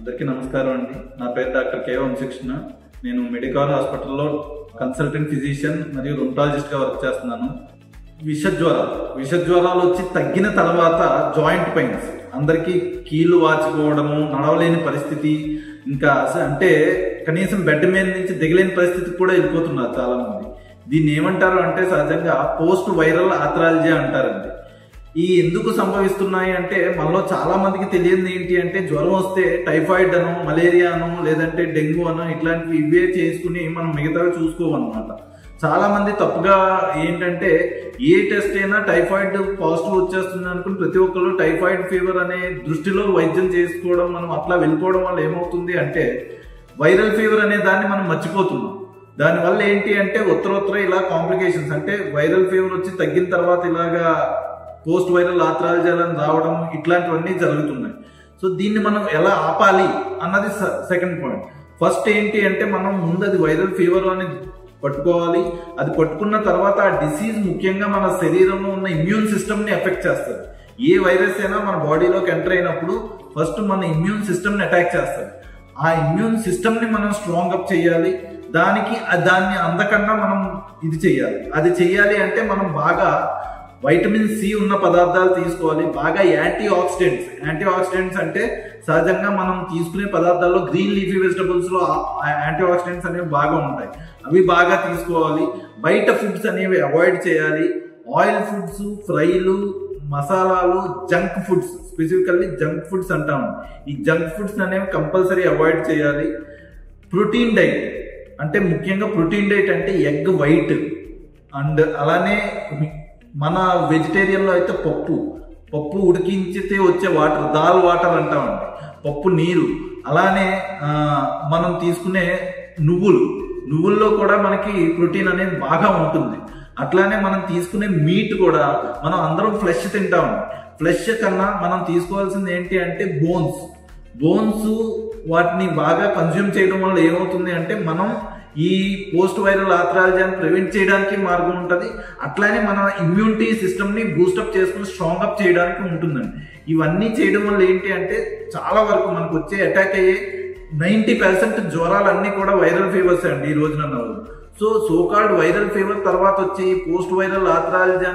అందరికీ నమస్కారం అండి. నా పేరు డాక్టర్ కే వంశీకృష్ణ. నేను మెడికవర్ హాస్పిటల్లో కన్సల్టెంట్ ఫిజిషియన్ మరియు రుమటాలజిస్ట్గా వర్క్ చేస్తున్నాను. విష జ్వరాలు వచ్చి తగ్గిన తర్వాత జాయింట్ పెయిన్స్, అందరికీ కీళ్ళు వాచిపోవడము, నడవలేని పరిస్థితి, ఇంకా అంటే కనీసం బెడ్ మీద నుంచి దిగలేని పరిస్థితికి కూడా వెళ్ళిపోతున్నారు చాలా మంది. దీన్ని ఏమంటారు అంటే సహజంగా పోస్ట్ వైరల్ ఆర్థరాలజీ అంటారండి. ఈ ఎందుకు సంభవిస్తున్నాయి అంటే మనలో చాలా మందికి తెలియదు ఏంటి అంటే జ్వరం వస్తే టైఫాయిడ్ అను, మలేరియా అను, లేదంటే డెంగ్యూ అను ఇట్లాంటివి ఇవే చేసుకుని మనం మిగతావి చూసుకోమన్నమాట. చాలా మంది తప్పుగా ఏంటంటే ఏ టెస్ట్ అయినా టైఫాయిడ్ పాజిటివ్ వచ్చేస్తుంది అనుకుని ప్రతి ఒక్కరు టైఫాయిడ్ ఫీవర్ అనే దృష్టిలో వైద్యం చేసుకోవడం, మనం అట్లా వెళ్ళిపోవడం వల్ల ఏమవుతుంది అంటే వైరల్ ఫీవర్ అనే దాన్ని మనం మర్చిపోతున్నాం. దానివల్ల ఏంటి అంటే ఉత్తరోత్తర ఇలా కాంప్లికేషన్స్, అంటే వైరల్ ఫీవర్ వచ్చి తగ్గిన తర్వాత ఇలాగా పోస్ట్ వైరల్ ఆర్థరాలజీ రావడం ఇట్లాంటివన్నీ జరుగుతున్నాయి. సో దీన్ని మనం ఎలా ఆపాలి అన్నది సెకండ్ పాయింట్. ఫస్ట్ ఏంటి అంటే మనం ముందు అది వైరల్ ఫీవర్ అని పట్టుకోవాలి. అది పట్టుకున్న తర్వాత ఆ డిసీజ్ ముఖ్యంగా మన శరీరంలో ఉన్న ఇమ్యూన్ సిస్టమ్ని ఎఫెక్ట్ చేస్తుంది. ఏ వైరస్ అయినా మన బాడీలోకి ఎంటర్ అయినప్పుడు ఫస్ట్ మన ఇమ్యూన్ సిస్టమ్ని అటాక్ చేస్తుంది. ఆ ఇమ్యూన్ సిస్టమ్ని మనం స్ట్రాంగ్ అప్ చేయాలి. దాన్ని అందకన్నా మనం ఇది చేయాలి. అది చేయాలి అంటే మనం బాగా వైటమిన్ సి ఉన్న పదార్థాలు తీసుకోవాలి. బాగా యాంటీ ఆక్సిడెంట్స్ అంటే సహజంగా మనం తీసుకునే పదార్థాల్లో గ్రీన్ లీఫీ వెజిటబుల్స్ లో యాంటీ ఆక్సిడెంట్స్ అనేవి బాగా ఉంటాయి. అవి బాగా తీసుకోవాలి. బయట ఫుడ్స్ అనేవి అవాయిడ్ చేయాలి. ఆయిల్ ఫుడ్స్, ఫ్రైలు, మసాలాలు, junk foods, specifically junk foods అంటాము. ఈ జంక్ ఫుడ్స్ అనేవి కంపల్సరీ అవాయిడ్ చేయాలి. ప్రోటీన్ డైట్ అంటే ముఖ్యంగా ప్రోటీన్ డైట్ అంటే ఎగ్ వైట్ అండ్ అలానే మన వెజిటేరియన్లో అయితే పప్పు ఉడికించితే వచ్చే వాటర్, దాల్ వాటర్ అంటామండి, పప్పు నీరు. అలానే మనం తీసుకునే నువ్వుల్లో కూడా మనకి ప్రోటీన్ అనేది బాగా ఉంటుంది. అట్లానే మనం తీసుకునే మీట్ కూడా మనం అందరం ఫ్లెష్ తింటామండి. ఫ్లెష్ కన్నా మనం తీసుకోవాల్సింది ఏంటి అంటే బోన్స్ వాటిని బాగా కన్జ్యూమ్ చేయడం వల్ల ఏమవుతుంది అంటే మనం ఈ పోస్ట్ వైరల్ ఆర్థరాలజీని ప్రివెంట్ చేయడానికి మార్గం ఉంటుంది. అట్లానే మన ఇమ్యూనిటీ సిస్టమ్ని బూస్టప్ చేసుకుని స్ట్రాంగ్ అప్ చేయడానికి ఉంటుందండి. ఇవన్నీ చేయడం వల్ల ఏంటి అంటే చాలా వరకు మనకు వచ్చే అటాక్ అయ్యే 90% జ్వరాలన్నీ కూడా వైరల్ ఫీవర్స్ అండి ఈ రోజున. సోకాల్డ్ వైరల్ ఫీవర్ తర్వాత వచ్చి పోస్ట్ వైరల్ ఆర్థరాలజీ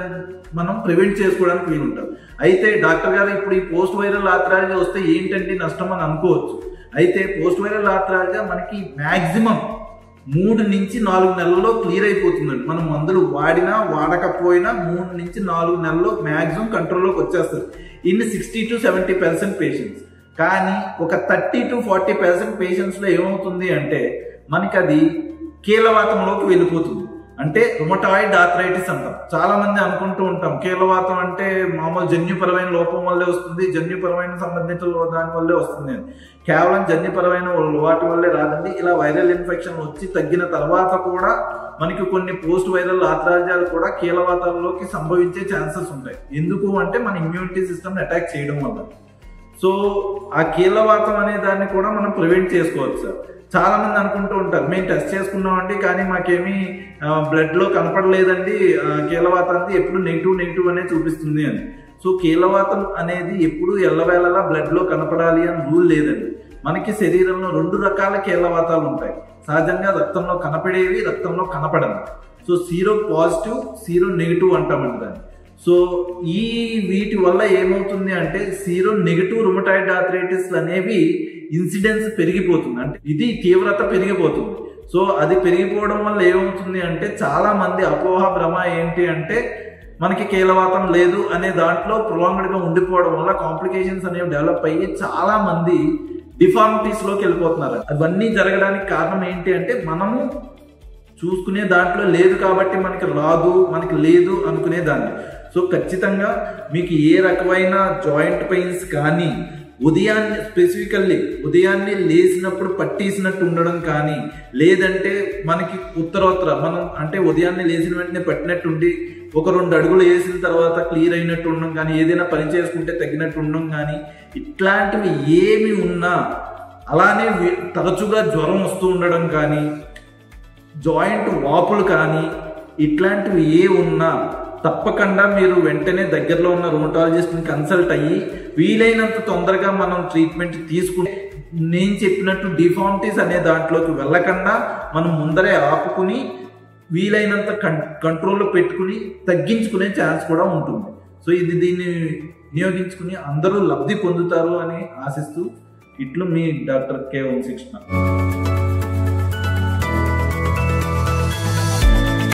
మనం ప్రివెంట్ చేసుకోవడానికి వీలుంటుంది. అయితే డాక్టర్ గారు ఇప్పుడు ఈ పోస్ట్ వైరల్ ఆర్థరాలజీ వస్తే ఏంటంటే నష్టం అని అనుకోవచ్చు. అయితే పోస్ట్ వైరల్ ఆర్థరాలజీ మనకి మ్యాక్సిమం 3 నుంచి 4 నెలల్లో క్లియర్ అయిపోతుందండి. మనం మందులు వాడకపోయినా 3 నుంచి 4 నెలల్లో మ్యాక్సిమం కంట్రోల్లోకి వచ్చేస్తుంది. ఇన్ని 60 to 70% పేషెంట్స్. కానీ ఒక 30 to 40% పేషెంట్స్లో ఏమవుతుంది అంటే మనకి అది కీళ్ళవాతంలోకి వెళ్ళిపోతుంది. అంటే రుమటాయిడ్ ఆర్థరైటిస్ అంటాం. చాలా మంది అనుకుంటూ ఉంటాం కీళ్ళవాతం అంటే మామూలు జన్యుపరమైన లోపం వల్లే వస్తుంది, జన్యుపరమైన సంబంధిత దాని వల్లే వస్తుంది అని. కేవలం జన్యుపరమైన వాటి వల్లే రాదండి. ఇలా వైరల్ ఇన్ఫెక్షన్ వచ్చి తగ్గిన తర్వాత కూడా మనకి కొన్ని పోస్ట్ వైరల్ ఆర్థరాలజీలు కూడా కీళ్ళవాతాల్లోకి సంభవించే ఛాన్సెస్ ఉంటాయి. ఎందుకు అంటే మన ఇమ్యూనిటీ సిస్టమ్ని అటాక్ చేయడం వల్ల. సో ఆ కీళ్ళవాతం అనే దాన్ని కూడా మనం ప్రివెంట్ చేసుకోవచ్చు సార్. చాలా మంది అనుకుంటూ ఉంటారు మేము టెస్ట్ చేసుకున్నామండి కానీ మాకేమీ బ్లడ్లో కనపడలేదండి, కీళ్ళవాతాన్ని ఎప్పుడు నెగిటివ్ అనే చూపిస్తుంది అని. సో కీళ్ళవాతం అనేది ఎప్పుడు ఎల్లవేళలా బ్లడ్లో కనపడాలి అని రూల్ లేదండి. మనకి శరీరంలో 2 రకాల కీళ్ళవాతాలు ఉంటాయి. సహజంగా రక్తంలో కనపడేవి, రక్తంలో కనపడదు. So sero positive, sero negative అంటామండి దాన్ని. సో వీటి వల్ల ఏమవుతుంది అంటే సీరో నెగిటివ్ రుమటాయిడ్ ఆర్థరైటిస్ అనేవి ఇన్సిడెన్స్ పెరిగిపోతుంది, అంటే ఇది తీవ్రత పెరిగిపోతుంది. సో అది పెరిగిపోవడం వల్ల ఏమవుతుంది అంటే చాలా మంది అపోహ భ్రమ ఏంటి అంటే మనకి కీళ్ళవాతం లేదు అనే దాంట్లో ప్రొలాంగ్డ్గా ఉండిపోవడం వల్ల కాంప్లికేషన్స్ అనేవి డెవలప్ అయ్యి చాలా మంది డిఫార్మిటీస్లోకి వెళ్ళిపోతున్నారు. అవన్నీ జరగడానికి కారణం ఏంటి అంటే మనము చూసుకునే దాంట్లో లేదు కాబట్టి మనకి లేదు అనుకునే దాన్ని. సో ఖచ్చితంగా మీకు ఏ రకమైన జాయింట్ పెయిన్స్ కానీ ఉదయాన్నే లేచినప్పుడు పట్టేసినట్టు ఉండడం కానీ, లేదంటే మనకి ఉత్తరోత్తర మనం అంటే ఉదయాన్నే లేచిన వెంటనే పట్టినట్టుండి ఒక 2 అడుగులు వేసిన తర్వాత క్లియర్ అయినట్టు ఉండడం కానీ, ఏదైనా పని చేసుకుంటే తగ్గినట్టు ఉండడం కానీ, ఇట్లాంటివి ఏమి ఉన్నా, అలానే తరచుగా జ్వరం వస్తూ ఉండడం కానీ, జాయింట్ వాపులు కానీ, ఇట్లాంటివి ఏ ఉన్నా తప్పకుండా మీరు వెంటనే దగ్గరలో ఉన్న రుమటాలజిస్ట్ని కన్సల్ట్ అయ్యి వీలైనంత తొందరగా మనం ట్రీట్మెంట్ తీసుకుంటే నేను చెప్పినట్టు డిఫార్మిటీస్ అనే దాంట్లోకి వెళ్ళకుండా మనం ముందరే ఆపుకుని వీలైనంత కంట్రోల్లో పెట్టుకుని తగ్గించుకునే ఛాన్స్ కూడా ఉంటుంది. సో దీన్ని వినియోగించుకుని అందరూ లబ్ధి పొందుతారు అని ఆశిస్తూ ఇట్లు మీ డాక్టర్ కే వంశీకృష్ణ.